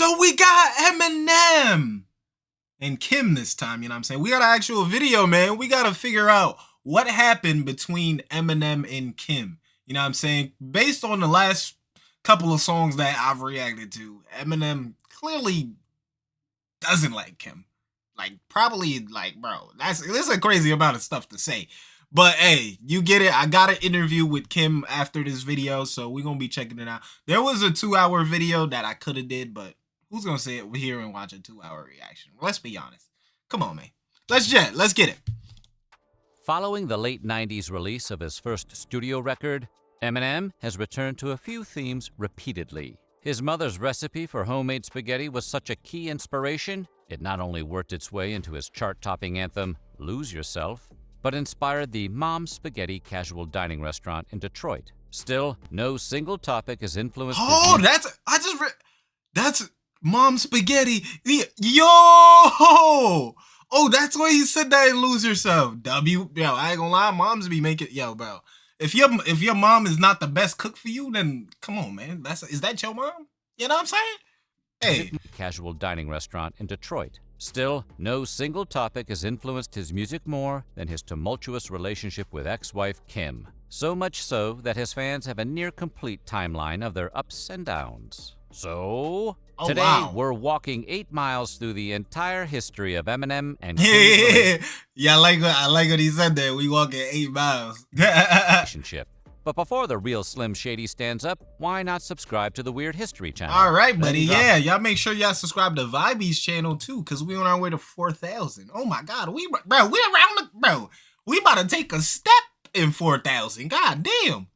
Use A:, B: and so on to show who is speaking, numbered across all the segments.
A: So we got Eminem and Kim this time, you know what I'm saying? We got an actual video, man. We got to figure out what happened between Eminem and Kim. You know what I'm saying? Based on the last couple of songs that I've reacted to, Eminem clearly doesn't like Kim. Like, probably, like, bro, this is a crazy amount of stuff to say. But hey, you get it. I got an interview with Kim after this video, so we're gonna be checking it out. There was a 2-hour video that I could have did, but who's gonna sit here and watch a 2-hour reaction? Let's be honest. Come on, man. Let's get it.
B: Following the late 90s release of his first studio record, Eminem has returned to a few themes repeatedly. His mother's recipe for homemade spaghetti was such a key inspiration, it not only worked its way into his chart-topping anthem, Lose Yourself, but inspired the Mom's Spaghetti casual dining restaurant in Detroit. Still, no single topic has influenced
A: that's Mom's Spaghetti. Yo! Oh, that's why he said that and Lose Yourself. Yo, I ain't gonna lie, moms be making, yo, bro. If your mom is not the best cook for you, then come on, man. Is that your mom? You know what I'm saying? Hey.
B: Casual dining restaurant in Detroit. Still, no single topic has influenced his music more than his tumultuous relationship with ex-wife Kim. So much so that his fans have a near-complete timeline of their ups and downs. So, today we're walking 8 miles through the entire history of Eminem and Kim.
A: Yeah, I like what he said there. We walking 8 miles.
B: Relationship. But before the real Slim Shady stands up, why not subscribe to the Weird History channel?
A: All right, buddy. Yeah, y'all make sure y'all subscribe to Vibey's channel too, cause we on our way to 4,000. Oh my God, we around the We about to take a step in 4,000. God damn.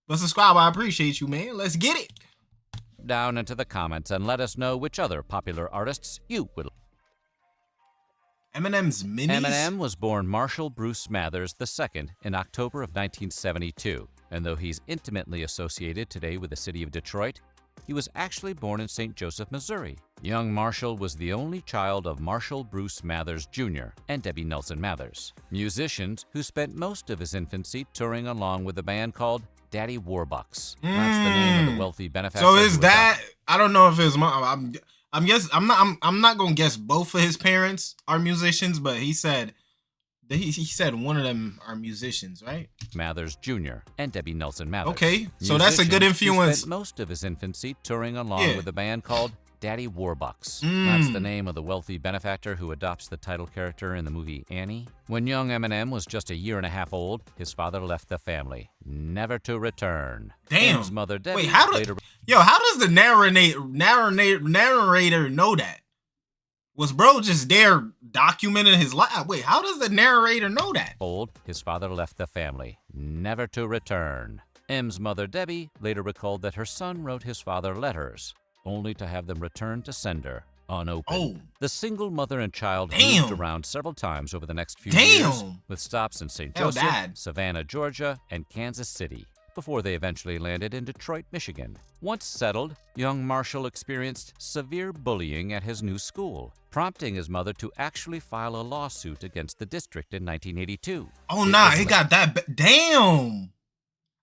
A: But subscribe, I appreciate you, man. Let's get it.
B: Down into the comments and let us know which other popular artists you would like.
A: Eminem's minis?
B: Eminem was born Marshall Bruce Mathers II in October of 1972, and though he's intimately associated today with the city of Detroit, he was actually born in St. Joseph, Missouri. Young Marshall was the only child of Marshall Bruce Mathers Jr. and Debbie Nelson Mathers, musicians who spent most of his infancy touring along with a band called Daddy Warbucks. That's the name of the wealthy benefactor.
A: So is that, I don't know if his mom, I'm not gonna guess both of his parents are musicians, but he said one of them are musicians, right?
B: Mathers Jr. and Debbie Nelson Mathers.
A: Okay, so that's a good influence.
B: He spent most of his infancy touring along with a band called Daddy Warbucks. That's the name of the wealthy benefactor who adopts the title character in the movie Annie. When young Eminem was just a year and a half old, his father left the family, never to return.
A: Damn.
B: His mother Debbie
A: Wait, how does the narrator know that? Was bro just there documenting his life? Wait, how does the narrator know that?
B: His father left the family, never to return. M's mother Debbie later recalled that her son wrote his father letters, only to have them returned to sender unopened. The single mother and child moved around several times over the next few years, with stops in St. Joseph, Savannah, Georgia, and Kansas City, before they eventually landed in Detroit, Michigan. Once settled, young Marshall experienced severe bullying at his new school, prompting his mother to actually file a lawsuit against the district in 1982.
A: Oh, nah, he got that. Damn.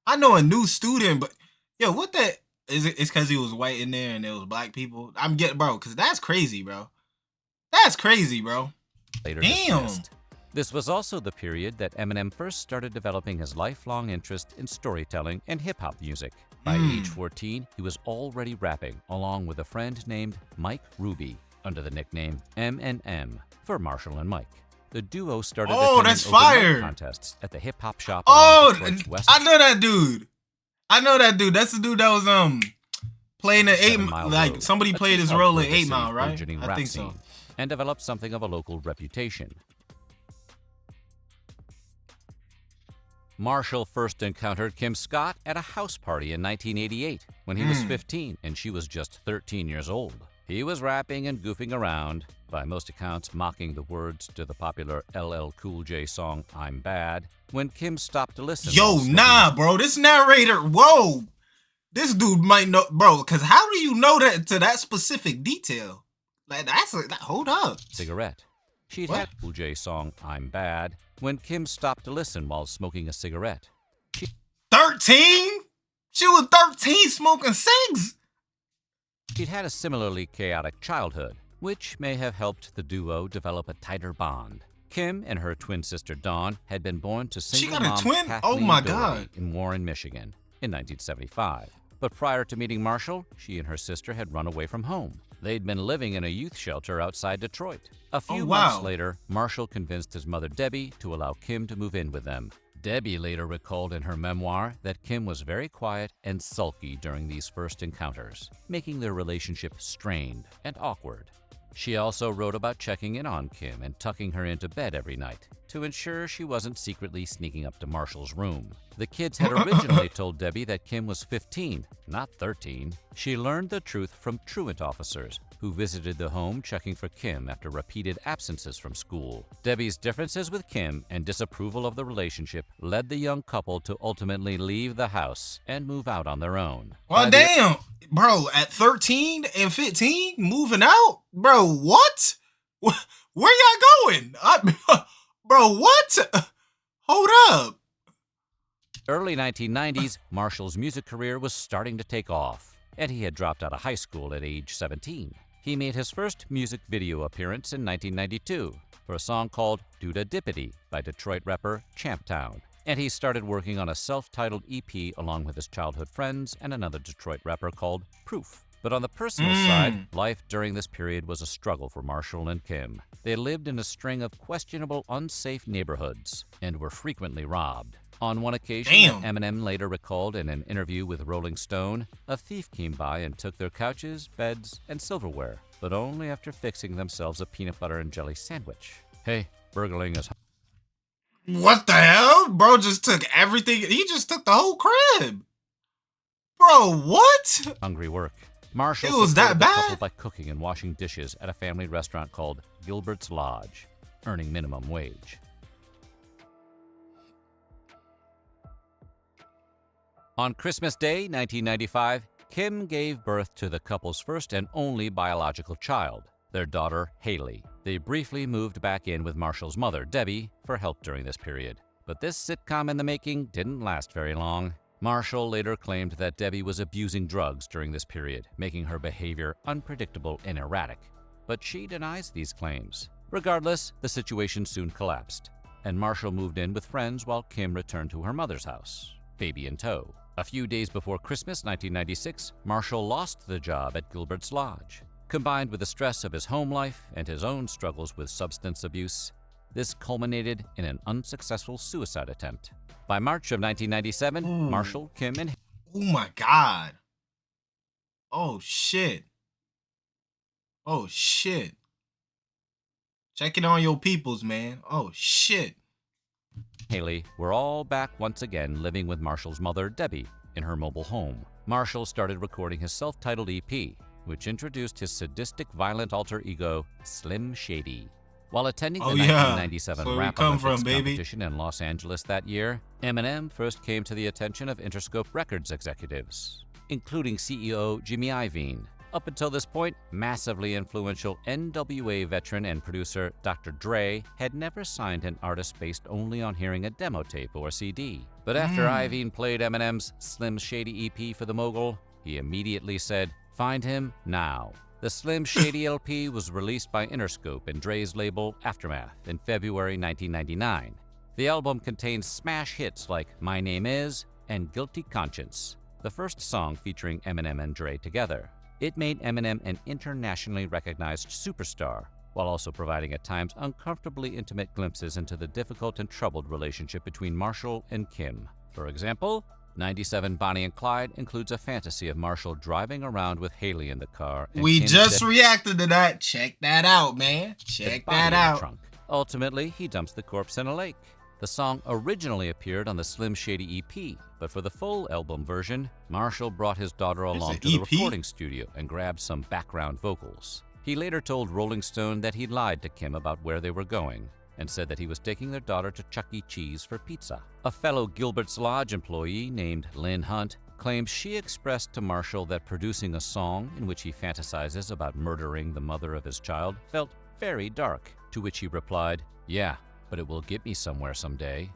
A: I know a new student, but yo, what the? It's because he was white in there and there was black people? I'm getting, bro, because that's crazy, bro. That's crazy, bro.
B: Later dismissed. This was also the period that Eminem first started developing his lifelong interest in storytelling and hip-hop music. By age 14, he was already rapping, along with a friend named Mike Ruby, under the nickname M&M for Marshall and Mike. The duo started attending contests at the hip-hop shop.
A: Oh, I know that dude. That's the dude that was playing the 8 Mile. Like somebody played his role in 8 Mile, right? I think so.
B: And developed something of a local reputation. Marshall first encountered Kim Scott at a house party in 1988 when he was 15 and she was just 13 years old. He was rapping and goofing around, by most accounts mocking the words to the popular LL Cool J song I'm Bad, when Kim stopped to listen.
A: Yo, nah, bro, this narrator, whoa, this dude might know, bro, because how do you know that to that specific detail? Like, hold up.
B: Cigarette. She'd had Cool J song I'm Bad when Kim stopped to listen while smoking a cigarette.
A: 13? She was 13 smoking cigs?
B: She'd had a similarly chaotic childhood, which may have helped the duo develop a tighter bond. Kim and her twin sister Dawn had been born to
A: She
B: single
A: got a
B: mom
A: twin?
B: Kathleen
A: Oh my
B: Doherty
A: God.
B: in Warren, Michigan in 1975. But prior to meeting Marshall, she and her sister had run away from home. They'd been living in a youth shelter outside Detroit. A few months later, Marshall convinced his mother Debbie to allow Kim to move in with them. Debbie later recalled in her memoir that Kim was very quiet and sulky during these first encounters, making their relationship strained and awkward. She also wrote about checking in on Kim and tucking her into bed every night to ensure she wasn't secretly sneaking up to Marshall's room. The kids had originally told Debbie that Kim was 15, not 13. She learned the truth from truant officers who visited the home checking for Kim after repeated absences from school. Debbie's differences with Kim and disapproval of the relationship led the young couple to ultimately leave the house and move out on their own.
A: Well, damn. Bro, at 13 and 15, moving out? Bro, what? Where y'all going? Bro, what? Hold up.
B: Early 1990s, Marshall's music career was starting to take off, and he had dropped out of high school at age 17. He made his first music video appearance in 1992 for a song called Duda Dippity by Detroit rapper Champtown, and he started working on a self-titled EP along with his childhood friends and another Detroit rapper called Proof. But on the personal side, life during this period was a struggle for Marshall and Kim. They lived in a string of questionable, unsafe neighborhoods and were frequently robbed. On one occasion, Eminem later recalled in an interview with Rolling Stone, a thief came by and took their couches, beds, and silverware, but only after fixing themselves a peanut butter and jelly sandwich. Hey, burgling is...
A: What the hell? Bro just took everything. He just took the whole crib. Bro, what?
B: Hungry work. Marshall
A: it was that bad?
B: The couple by cooking and washing dishes at a family restaurant called Gilbert's Lodge, earning minimum wage. On Christmas Day, 1995, Kim gave birth to the couple's first and only biological child, their daughter, Haley. They briefly moved back in with Marshall's mother, Debbie, for help during this period. But this sitcom in the making didn't last very long. Marshall later claimed that Debbie was abusing drugs during this period, making her behavior unpredictable and erratic. But she denies these claims. Regardless, the situation soon collapsed, and Marshall moved in with friends while Kim returned to her mother's house, baby in tow. A few days before Christmas 1996, Marshall lost the job at Gilbert's Lodge. Combined with the stress of his home life and his own struggles with substance abuse, this culminated in an unsuccessful suicide attempt. By March of 1997, Marshall, Kim, and...
A: Oh my God. Oh shit. Oh shit. Checking on your peoples, man. Oh shit.
B: Haley were all back once again living with Marshall's mother, Debbie, in her mobile home. Marshall started recording his self-titled EP, which introduced his sadistic, violent alter ego, Slim Shady. While attending the 1997 Rap Olympics competition in Los Angeles that year, Eminem first came to the attention of Interscope Records executives, including CEO Jimmy Iovine. Up until this point, massively influential NWA veteran and producer Dr. Dre had never signed an artist based only on hearing a demo tape or CD. But after Iovine played Eminem's Slim Shady EP for the mogul, he immediately said, "Find him now." The Slim Shady LP was released by Interscope and Dre's label Aftermath in February 1999. The album contains smash hits like My Name Is and Guilty Conscience, the first song featuring Eminem and Dre together. It made Eminem an internationally recognized superstar, while also providing at times uncomfortably intimate glimpses into the difficult and troubled relationship between Marshall and Kim. For example, 97 Bonnie and Clyde includes a fantasy of Marshall driving around with Haley in the car. And
A: we
B: Kim's
A: just reacted to that. Check that out, man. Check that out.
B: Trunk. Ultimately, he dumps the corpse in a lake. The song originally appeared on the Slim Shady EP, but for the full album version, Marshall brought his daughter along to the recording studio and grabbed some background vocals. He later told Rolling Stone that he lied to Kim about where they were going and said that he was taking their daughter to Chuck E. Cheese for pizza. A fellow Gilbert's Lodge employee named Lynn Hunt claims she expressed to Marshall that producing a song in which he fantasizes about murdering the mother of his child felt very dark, to which he replied, "Yeah, but it will get me somewhere someday."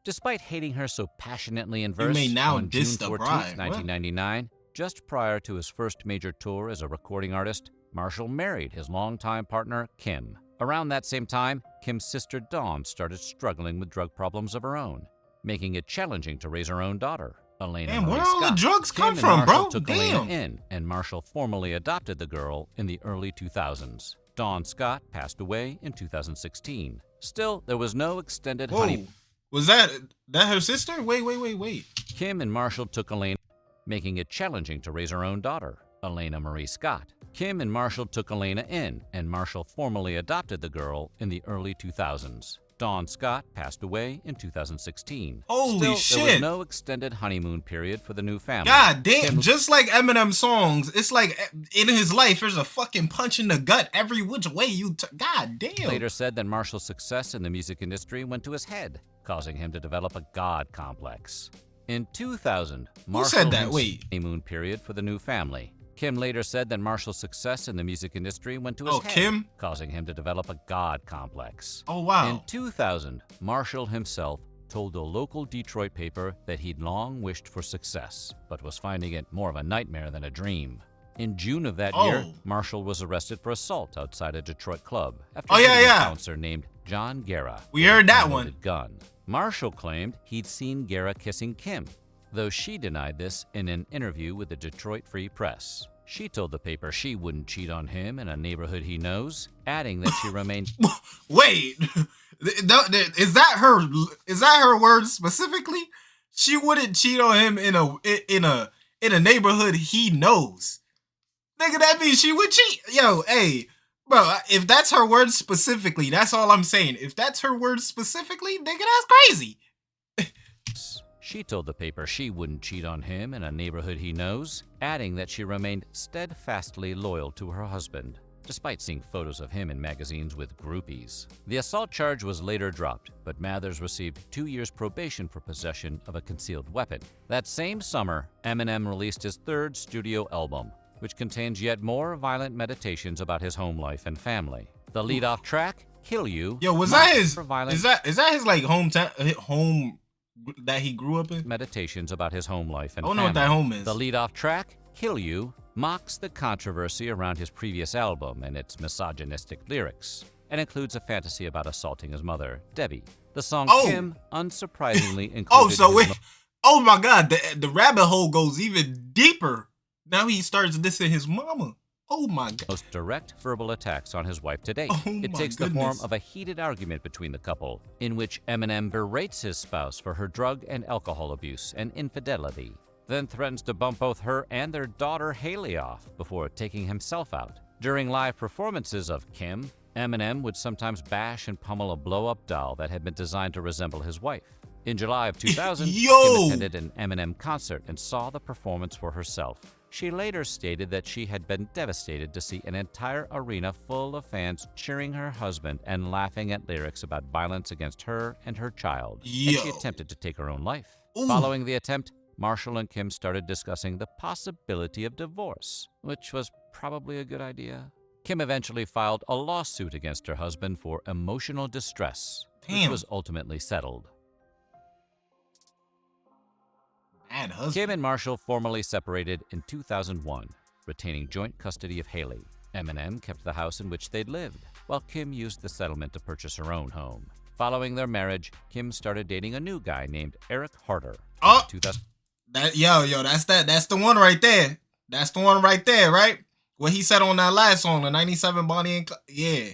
B: Despite hating her so passionately in verse,
A: may now
B: on
A: diss
B: June
A: the
B: 14,
A: bride.
B: 1999, just prior to his first major tour as a recording artist, Marshall married his longtime partner, Kim. Around that same time, Kim's sister Dawn started struggling with drug problems of her own, making it challenging to raise her own daughter, Elena
A: Damn,
B: Marie
A: where all
B: Scott.
A: the drugs
B: Kim
A: come
B: and
A: from,
B: Marshall
A: bro?
B: took
A: Damn.
B: Elena in, and Marshall formally adopted the girl in the early 2000s. Dawn Scott passed away in 2016. Still, there was no extended honeymoon.
A: Was that her sister? Wait.
B: Kim and Marshall took Elena, making it challenging to raise her own daughter, Elena Marie Scott. Kim and Marshall took Elena in, and Marshall formally adopted the girl in the early 2000s. Dawn Scott passed away in 2016.
A: Holy
B: Still,
A: shit.
B: there was no extended honeymoon period for the new family.
A: God damn, just like Eminem songs, it's like in his life, there's a fucking punch in the gut every which way you God damn.
B: Later said that Marshall's success in the music industry went to his head, causing him to develop a god complex. In 2000, Marshall
A: said that? Wait.
B: honeymoon period for the new family. Kim later said that Marshall's success in the music industry went to his head,
A: Kim?
B: causing him to develop a god complex.
A: Oh, wow.
B: In 2000, Marshall himself told a local Detroit paper that he'd long wished for success, but was finding it more of a nightmare than a dream. In June of that year, Marshall was arrested for assault outside a Detroit club after shooting a bouncer named John Guerra.
A: We heard that one.
B: Gun. Marshall claimed he'd seen Guerra kissing Kim, though she denied this in an interview with the Detroit Free Press. She told the paper she wouldn't cheat on him in a neighborhood he knows, adding that she remained.
A: Wait, is that her words specifically? She wouldn't cheat on him in a neighborhood he knows. Nigga, that means she would cheat. Yo, hey, bro, if that's her words specifically, that's all I'm saying. If that's her words specifically, nigga, that's crazy.
B: She told the paper she wouldn't cheat on him in a neighborhood he knows, adding that she remained steadfastly loyal to her husband, despite seeing photos of him in magazines with groupies. The assault charge was later dropped, but Mathers received 2 years probation for possession of a concealed weapon. That same summer, Eminem released his third studio album, which contains yet more violent meditations about his home life and family. The lead-off track, Kill You.
A: Yo, was that his? Is that his like home that he grew up in?
B: Meditations about his home life and
A: I don't
B: family.
A: know what that home is.
B: The lead-off track, Kill You, mocks the controversy around his previous album and its misogynistic lyrics, and includes a fantasy about assaulting his mother, Debbie. The song Kim, unsurprisingly, included
A: oh my God, the rabbit hole goes even deeper. Now he starts dissing his mama. Oh my God.
B: Most direct verbal attacks on his wife to date. It takes the form of a heated argument between the couple, in which Eminem berates his spouse for her drug and alcohol abuse and infidelity, then threatens to bump both her and their daughter Haley off before taking himself out. During live performances of Kim, Eminem would sometimes bash and pummel a blow-up doll that had been designed to resemble his wife. In July of 2000, Kim attended an Eminem concert and saw the performance for herself. She later stated that she had been devastated to see an entire arena full of fans cheering her husband and laughing at lyrics about violence against her and her child, and she attempted to take her own life. Following the attempt, Marshall and Kim started discussing the possibility of divorce, which was probably a good idea. Kim eventually filed a lawsuit against her husband for emotional distress, which was ultimately settled. Kim and Marshall formally separated in 2001, retaining joint custody of Haley. Eminem kept the house in which they'd lived, while Kim used the settlement to purchase her own home. Following their marriage, Kim started dating a new guy named Eric Harder.
A: That's the one right there. That's the one right there, right? What he said on that last song, the 97 Bonnie and Clyde. Yeah,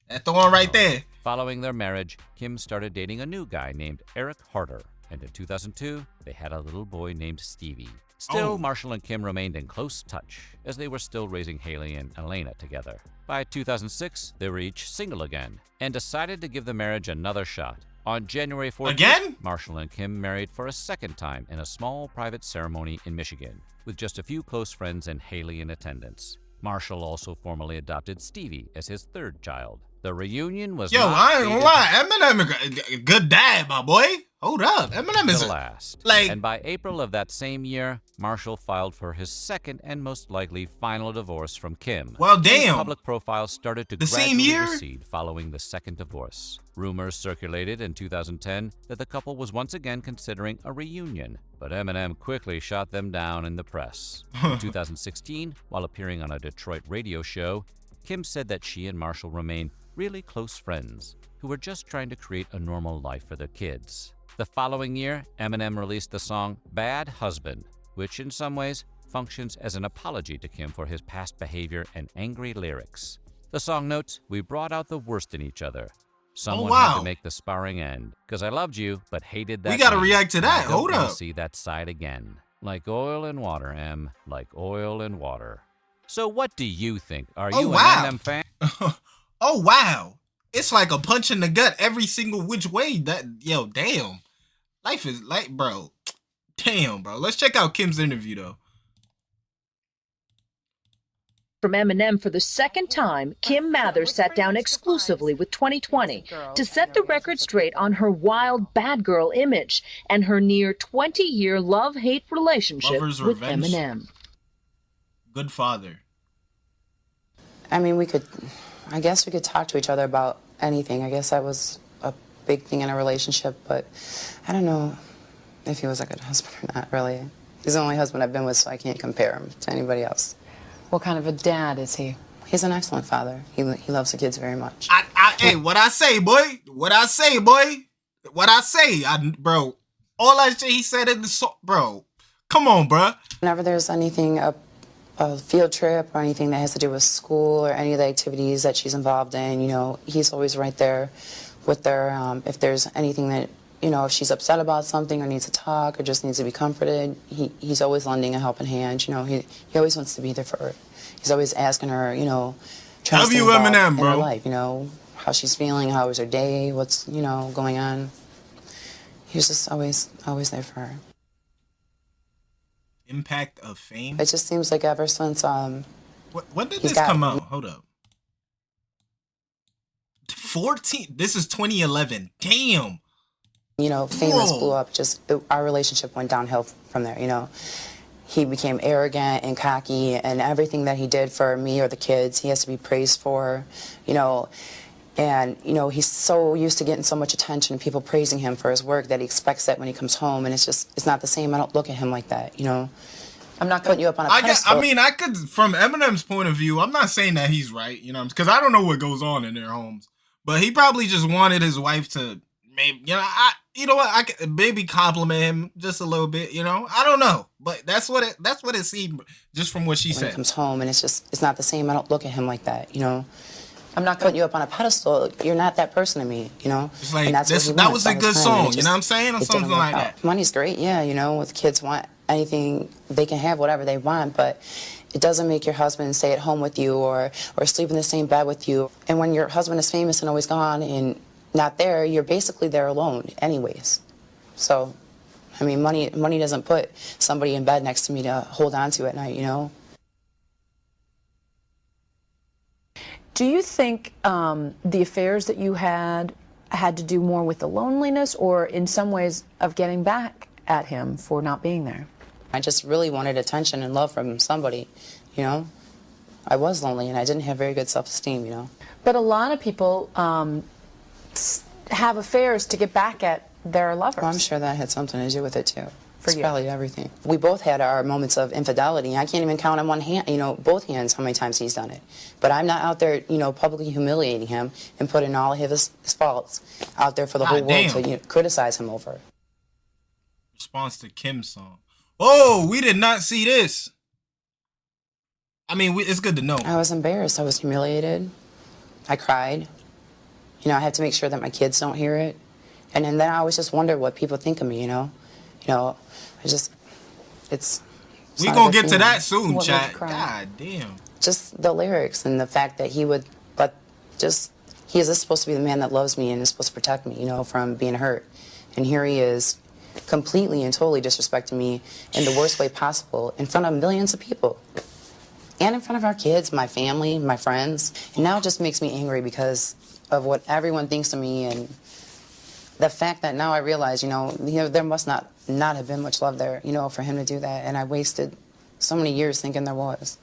A: that's the one right there.
B: Following their marriage, Kim started dating a new guy named Eric Harder, and in 2002, they had a little boy named Stevie. Still, Marshall and Kim remained in close touch, as they were still raising Haley and Elena together. By 2006, they were each single again, and decided to give the marriage another shot. On January 14th, Marshall and Kim married for a second time in a small private ceremony in Michigan, with just a few close friends and Haley in attendance. Marshall also formally adopted Stevie as his third child. The reunion was
A: I ain't gonna lie, Eminem, good dad, my boy. Hold up, Eminem is
B: to last.
A: like.
B: And by April of that same year, Marshall filed for his second and most likely final divorce from Kim.
A: Well,
B: His
A: damn.
B: public profile started to
A: The same
B: gradually
A: year?
B: recede following the second divorce. Rumors circulated in 2010 that the couple was once again considering a reunion, but Eminem quickly shot them down in the press. In 2016, while appearing on a Detroit radio show, Kim said that she and Marshall remain really close friends who were just trying to create a normal life for their kids. The following year, Eminem released the song Bad Husband, which in some ways functions as an apology to Kim for his past behavior and angry lyrics. The song notes, "We brought out the worst in each other. Someone had to make the sparring end, because I loved you, but hated that.
A: We gotta
B: me.
A: react to that.
B: I don't
A: Hold
B: wanna
A: up.
B: see that side again. Like oil and water, Em. Like oil and water." So what do you think? Are you an Eminem fan?
A: Oh, wow. It's like a punch in the gut every single which way. Yo, damn. Life is like, bro. Damn, bro. Let's check out Kim's interview, though.
C: From Eminem for the second time, Kim Mathers sat down exclusively with 2020 to set the record straight on her wild bad girl image and her near 20-year love-hate relationship with Eminem.
A: Good father.
D: I mean, I guess we could talk to each other about anything. I guess that was a big thing in a relationship, but I don't know if he was a good husband or not, really. He's the only husband I've been with, so I can't compare him to anybody else.
E: What kind of a dad is he?
D: He's an excellent father. He loves the kids very much.
A: Hey, what I say, boy? What I say, boy? What I say? Bro, all that shit he said in the song, bro. Come on, bro.
D: Whenever there's anything, a field trip or anything that has to do with school or any of the activities that she's involved in, you know, he's always right there with her. If there's anything that, you know, if she's upset about something or needs to talk or just needs to be comforted, he's always lending a helping hand. You know, he always wants to be there for her. He's always asking her, you know, trying to stay involved in her life, you know, how she's feeling, how was her day, what's, you know, going on. He's just always there for her.
A: Impact of fame?
D: It just seems like ever since
A: when did this come out? Hold up. 14. This is 2011. Damn.
D: You know, famous blew up. Just our relationship went downhill from there. You know, he became arrogant and cocky, and everything that he did for me or the kids, he has to be praised for. You know, and you know he's so used to getting so much attention, people praising him for his work, that he expects that when he comes home, and it's not the same. I don't look at him like that. You know, I'm not putting you up on a pedestal.
A: I could, from Eminem's point of view, I'm not saying that he's right. You know, because I don't know what goes on in their homes, but he probably just wanted his wife to maybe, you know what, I could maybe compliment him just a little bit. You know, I don't know, but that's what it seemed just from what she said.
D: When he comes home, and it's not the same. I don't look at him like that. You know, I'm not putting you up on a pedestal. You're not that person to me. You know,
A: it's like that was a good song. You know what I'm saying, or something like that.
D: Money's great, yeah. You know, with kids want anything, they can have whatever they want, but it doesn't make your husband stay at home with you or sleep in the same bed with you. And when your husband is famous and always gone and not there, you're basically there alone anyways. So, I mean, money doesn't put somebody in bed next to me to hold on to at night, you know?
E: Do you think the affairs that you had to do more with the loneliness or in some ways of getting back at him for not being there?
D: I just really wanted attention and love from somebody, you know? I was lonely and I didn't have very good self-esteem, you know?
E: But a lot of people have affairs to get back at their lovers.
D: Well, I'm sure that had something to do with it too. It's probably everything. We both had our moments of infidelity. I can't even count on one hand, you know, both hands how many times he's done it. But I'm not out there, you know, publicly humiliating him and putting all of his faults out there for the whole world to criticize him over.
A: Response to Kim's song. Oh, we did not see this. I mean, it's good to know.
D: I was embarrassed. I was humiliated. I cried. You know, I had to make sure that my kids don't hear it. And then I always just wondered what people think of me, you know? You know, it's
A: we gonna get to that soon, chat. God damn.
D: Just the lyrics and the fact that he is supposed to be the man that loves me and is supposed to protect me, you know, from being hurt. And here he is, completely and totally disrespecting me in the worst way possible in front of millions of people. And in front of our kids, my family, my friends. And now it just makes me angry because of what everyone thinks of me and the fact that now I realize, there must not have been much love there, for him to do that. And I wasted so many years thinking there was.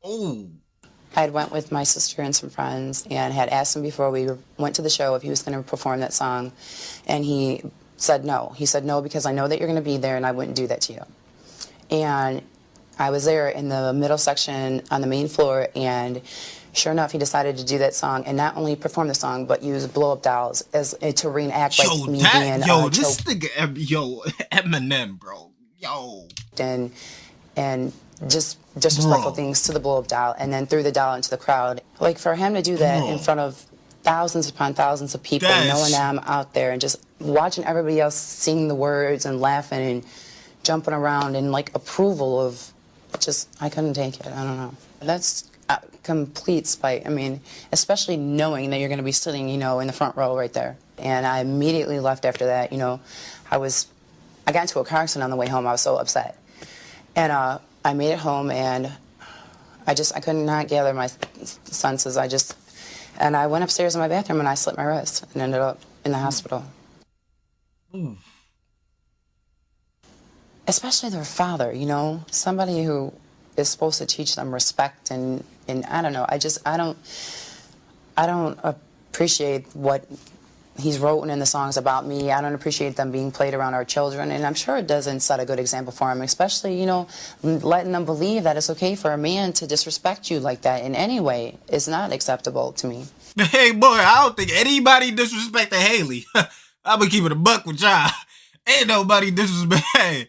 A: Oh.
D: I had went with my sister and some friends and had asked him before we went to the show if he was going to perform that song. And he said no. He said no because I know that you're going to be there and I wouldn't do that to you. And I was there in the middle section on the main floor, and sure enough, he decided to do that song and not only perform the song, but use blow-up dolls as to reenact like me being
A: this nigga, Eminem, bro,
D: and just disrespectful things to the blow-up doll, and then threw the doll into the crowd. Like, for him to do that in front of thousands upon thousands of people, knowing that I'm out there and just watching everybody else sing the words and laughing and jumping around in like approval of, I couldn't take it. I don't know. That's complete spite. I mean, especially knowing that you're going to be sitting, in the front row right there. And I immediately left after that. I got into a car accident on the way home. I was so upset. And I made it home, and I could not gather my senses. And I went upstairs in my bathroom and I slit my wrist and ended up in the hospital.
A: Ooh.
D: Especially their father, somebody who is supposed to teach them respect and I don't know. I don't appreciate what he's written in the songs about me. I don't appreciate them being played around our children, and I'm sure it doesn't set a good example for him, especially, letting them believe that it's okay for a man to disrespect you like that in any way is not acceptable to me.
A: Hey, boy, I don't think anybody disrespected Haley. I'm gonna keep it a buck with y'all. Ain't nobody disrespect, hey,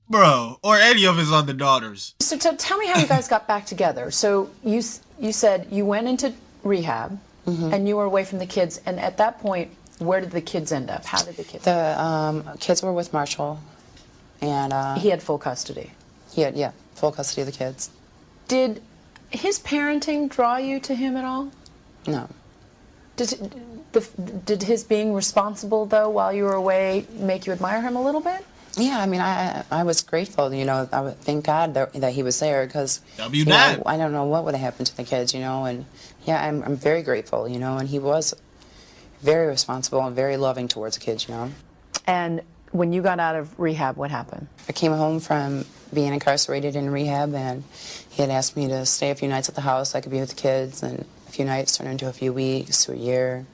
A: bro, or any of his other daughters.
E: So tell me how you guys got back together. So you said you went into rehab, and you were away from the kids, and at that point, where did the kids end up? How did the kids?
D: The kids were with Marshall, and
E: he had full custody.
D: He had full custody of the kids.
E: Did his parenting draw you to him at all?
D: No.
E: Did his being responsible though while you were away make you admire him a little bit?
D: Yeah, I mean, I was grateful. I would thank God that he was there, because I don't know what would have happened to the kids. And yeah, I'm very grateful. And he was very responsible and very loving towards the kids.
E: And when you got out of rehab, what happened?
D: I came home from being incarcerated in rehab, and he had asked me to stay a few nights at the house so I could be with the kids, and a few nights turned into a few weeks to a year.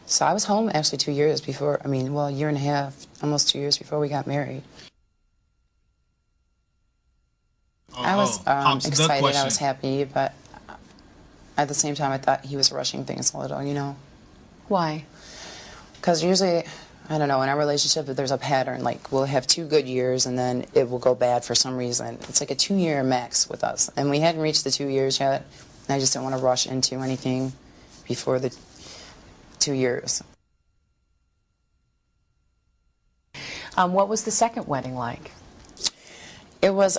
D: So I was home actually 2 years before, a year and a half, almost 2 years before we got married. I was excited, I was happy, but at the same time I thought he was rushing things a little,
E: Why?
D: Because usually, I don't know, in our relationship there's a pattern, like we'll have 2 good years and then it will go bad for some reason. It's like a 2-year max with us, and we hadn't reached the 2 years yet, and I just didn't want to rush into anything before the 2 years.
E: What was the second wedding like?
D: It was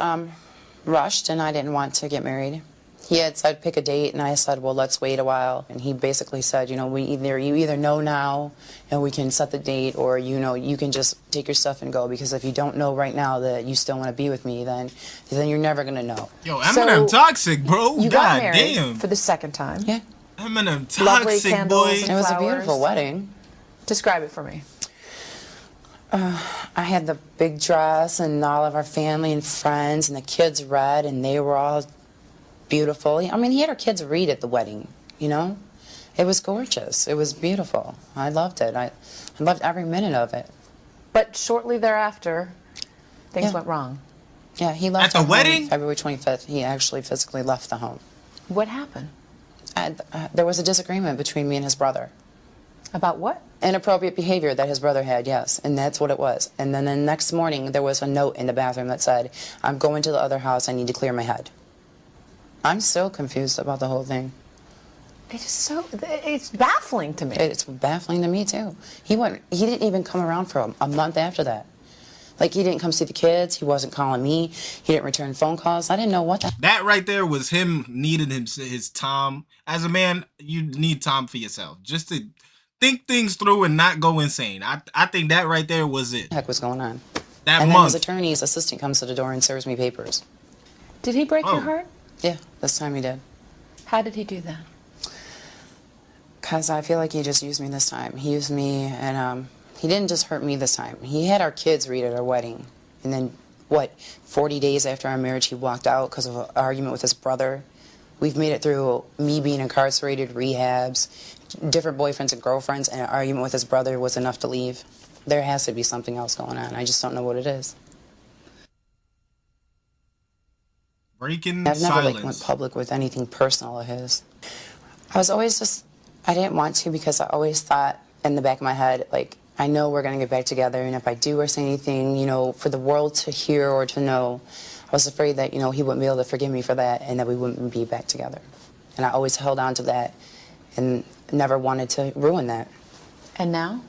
D: rushed, and I didn't want to get married. He had said pick a date, and I said, well, let's wait a while. And he basically said, you either know now and we can set the date, or you can just take your stuff and go, because if you don't know right now that you still want to be with me, then you're never gonna know.
A: Yo, Eminem toxic, bro.
E: You got married
A: damn.
E: for the second time.
D: Yeah.
A: Eminem toxic,
E: Lovely candles
A: boy.
E: and
D: It was a
E: flowers.
D: beautiful wedding.
E: Describe it for me.
D: I had the big dress, and all of our family and friends, and the kids read, and they were all beautiful. He had our kids read at the wedding, It was gorgeous. It was beautiful. I loved it. I loved every minute of it.
E: But shortly thereafter, things went wrong.
D: Yeah, he left
A: At the
D: home
A: wedding?
D: February 25th. He actually physically left the home.
E: What happened?
D: There was a disagreement between me and his brother.
E: About what?
D: Inappropriate behavior that his brother had, yes, and that's what it was. And then the next morning, there was a note in the bathroom that said, I'm going to the other house, I need to clear my head. I'm still confused about the whole thing.
E: It's baffling to me.
D: It's baffling to me, too. He didn't even come around for a month after that. Like, he didn't come see the kids, he wasn't calling me, he didn't return phone calls. I didn't know what
A: That right there was him needing his time. As a man, you need time for yourself, just to think things through and not go insane. I think that right there was it.
D: the heck was going on.
A: That
D: And
A: month.
D: then his attorney's assistant comes to the door and serves me papers.
E: Did he break your heart?
D: Yeah, this time he did.
E: How did he do that?
D: Because I feel like he just used me this time. He used me, and he didn't just hurt me this time. He had our kids read at our wedding. And then, 40 days after our marriage, he walked out because of an argument with his brother. We've made it through me being incarcerated, rehabs, different boyfriends and girlfriends, and an argument with his brother was enough to leave. There has to be something else going on. I just don't know what it is.
A: Breaking
D: I've never
A: silence.
D: went public with anything personal of his. I was always I didn't want to because I always thought in the back of my head, I know we're going to get back together, and if I do or say anything, for the world to hear or to know, I was afraid that, he wouldn't be able to forgive me for that and that we wouldn't be back together. And I always held on to that and never wanted to ruin that.
E: And now?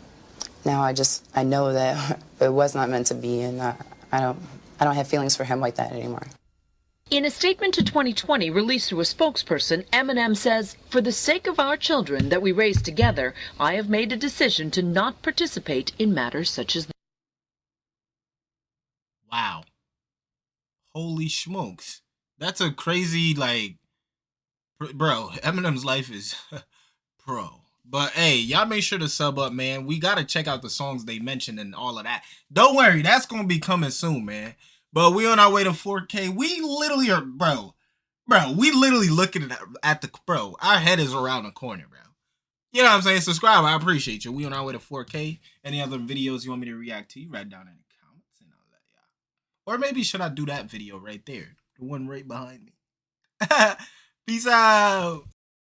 D: Now I know that it was not meant to be, and I don't have feelings for him like that anymore.
C: In a statement to 2020 released through a spokesperson, Eminem says, "For the sake of our children that we raised together, I have made a decision to not participate in matters such as."
A: Wow. Holy smokes. That's a crazy, bro, Eminem's life is pro. But hey, y'all make sure to sub up, man. We got to check out the songs they mentioned and all of that. Don't worry, that's going to be coming soon, man. But we on our way to 4K. We literally are, bro, we literally looking at the, bro, our head is around the corner, bro. You know what I'm saying? Subscribe. I appreciate you. We on our way to 4K. Any other videos you want me to react to, write down in the comments and I'll let y'all. Or maybe should I do that video right there? The one right behind me. Peace out.